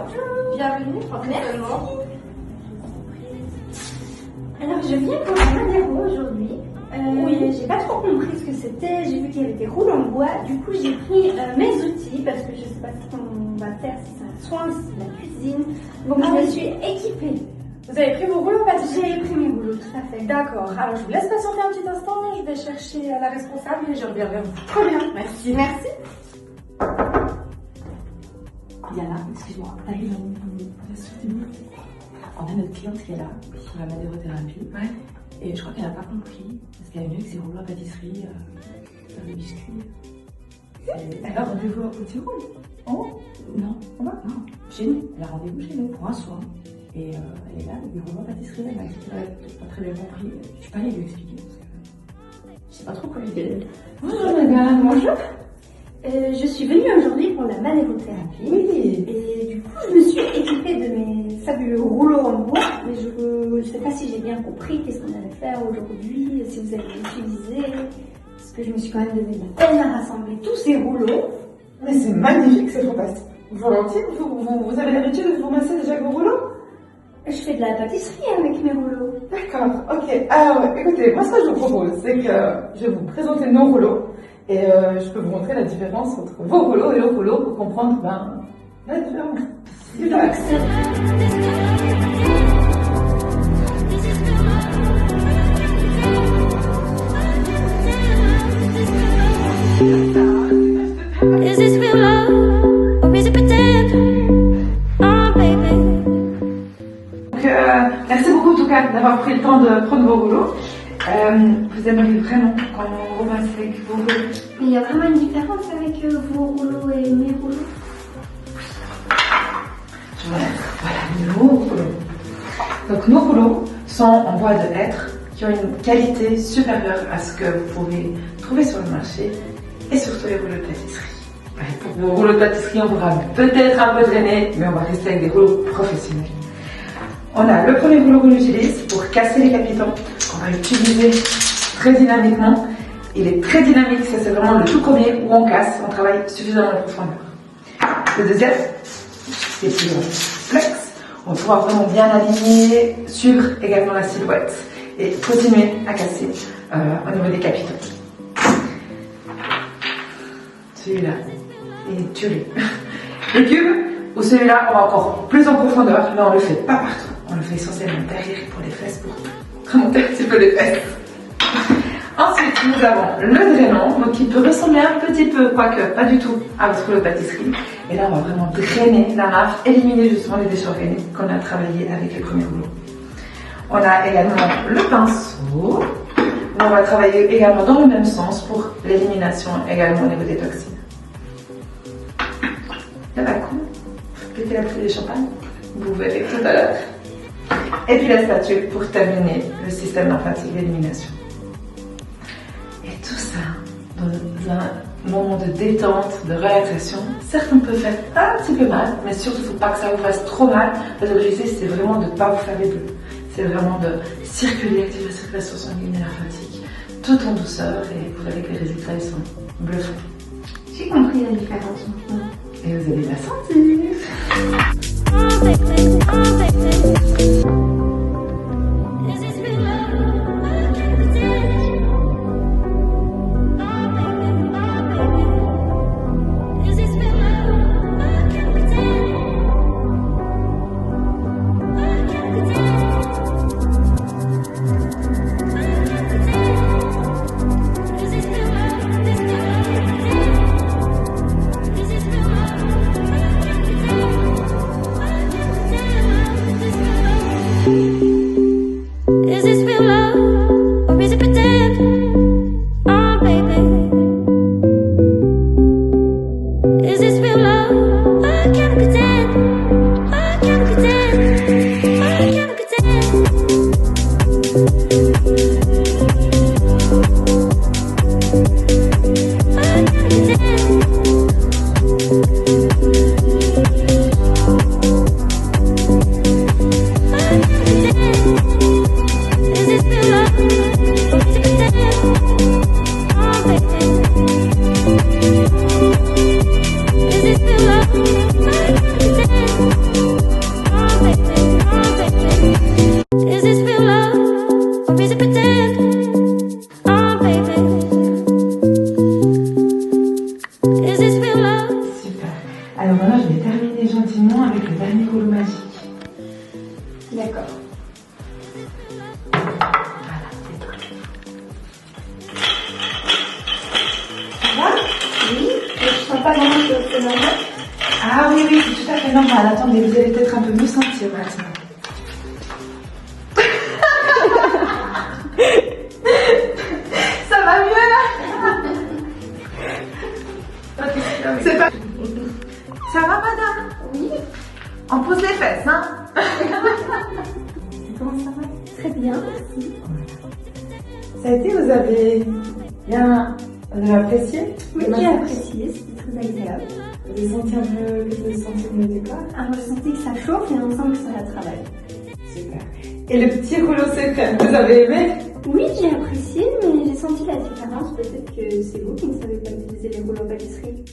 Bonjour. Bienvenue, Merci. Alors, je viens pour la Madero aujourd'hui. Oui. J'ai pas trop compris ce que c'était. J'ai vu qu'il y avait des roues en bois. Du coup, j'ai pris mes outils parce que je sais pas ce qu'on va faire, si c'est un soin, si c'est la cuisine. Donc, je me suis équipée. Vous avez pris vos rouleaux pâtissiers? J'ai pris mes rouleaux, tout à fait. D'accord. Alors, je vous laisse patienter un petit instant. Je vais chercher la responsable et je reviens vers vous. Très bien. Merci. Merci. Yana, excuse-moi, t'as vu on a notre cliente qui est là, sur la madérothérapie. Ouais. Et je crois qu'elle n'a pas compris, parce qu'elle est venue avec ses rouleaux à pâtisserie, faire des biscuits. Elle a rendez-vous au petit roule. Oh Non, on va non, chez nous. Elle a rendez-vous chez nous pour un soin. Et elle est là avec des rouleaux à pâtisserie. Elle m'a dit qu'elle n'avait peut-être pas très bien compris. Je peux aller lui expliquer, parce que je sais pas trop quoi lui dire. Bonjour madame. Bonjour. Je suis venue aujourd'hui pour la manérothérapie. Oui. Et du coup, je me suis équipée de mes fabuleux rouleaux en bois. Mais je ne sais pas si j'ai bien compris qu'est-ce qu'on allait faire aujourd'hui, si vous allez l'utiliser. Parce que je me suis quand même donné de la peine à rassembler tous ces rouleaux. Mais c'est magnifique, c'est fantastique. Volontiers, vous avez l'habitude de vous masser déjà avec vos rouleaux? Je fais de la pâtisserie avec mes rouleaux. D'accord, ok. Alors, écoutez, moi ce que je vous propose, c'est que je vais vous présenter nos rouleaux. Et je peux vous montrer la différence entre vos rouleaux et nos rouleaux pour comprendre la différence. Super. Is this real love or is it pretend? Oh baby. Donc, merci beaucoup en tout cas d'avoir pris le temps de prendre vos rouleaux. Vous aimeriez vraiment qu'on repasse avec vos rouleaux? Mais il y a vraiment une différence avec vos rouleaux et mes rouleaux. Je vous montre. Voilà, nos rouleaux. Donc nos rouleaux sont en bois de hêtre qui ont une qualité supérieure à ce que vous pouvez trouver sur le marché et surtout les rouleaux de pâtisserie. Ouais, pour vos rouleaux de pâtisserie, on pourra peut-être un peu drainer, mais on va rester avec des rouleaux professionnels. On a le premier rouleau qu'on utilise pour casser les capitons, qu'on va utiliser très dynamiquement. Il est très dynamique, ça c'est vraiment le tout premier où on casse, on travaille suffisamment en profondeur. Le deuxième, c'est plus flex, on va pouvoir vraiment bien aligner, suivre également la silhouette et continuer à casser au niveau des capitons. Celui-là est tué. Les cubes, ou celui-là, on va encore plus en profondeur, mais on ne le fait pas partout. On le fait essentiellement derrière pour les fesses, pour remonter un petit peu les fesses. Ensuite, nous avons le drainant, donc qui peut ressembler un petit peu, quoique pas du tout, à votre rouleau de pâtisserie. Et là, on va vraiment drainer la nappe, éliminer justement les déchets organiques qu'on a travaillé avec les premiers rouleaux. On a également le pinceau. On va travailler également dans le même sens pour l'élimination également au niveau des toxines. Le vacuum, péter la bouteille de champagne, vous verrez tout à l'heure. Et puis la spatule pour terminer le système lymphatique d'élimination. Et tout ça dans un moment de détente, de relaxation. Certes, on peut faire un petit peu mal, mais surtout, il ne faut pas que ça vous fasse trop mal. L'objectif, c'est vraiment de ne pas vous faire les bleus. C'est vraiment de circuler, activer la circulation sanguine et lymphatique, tout en douceur, et vous verrez que les résultats ils sont bluffants. J'ai compris la différence maintenant. Et vous allez la sentir. Oh baby, oh baby. Is this real love? I can't pretend. Oh baby, oh baby. Is this real love? I can't pretend. I can't pretend. I can't pretend. Is this real love? This real love? Is this real love? I can't pretend. Is this real love or is it pretend? Oh baby. Is this real love? I can't pretend. I can't pretend. I can't pretend. I can't pretend. Is this real love? Is it pretend? Oh baby. Is this real love? dernier rouleau magique. D'accord. Voilà, c'est tout. Ça va? Oui, mais je sens pas grand chose, c'est normal. Ah oui, oui, c'est tout à fait normal. Attendez, vous allez peut-être un peu mieux sentir maintenant. Ça va mieux là? C'est pas... Ça va madame? Oui. On pose les fesses, hein? Comment ça va? Très bien, merci. Ça a été, vous avez bien... Vous avez apprécié? Oui, le j'ai massage? apprécié, c'était très agréable. Vous avez senti un peu que vous sentez mieux du corps? Alors, je sentais que ça chauffe et on sent que ça travaille. Super. Et le petit rouleau secret, vous avez aimé? Oui, j'ai apprécié, mais j'ai senti la différence. Peut-être que c'est vous qui ne savez pas utiliser les rouleaux pâtisserie.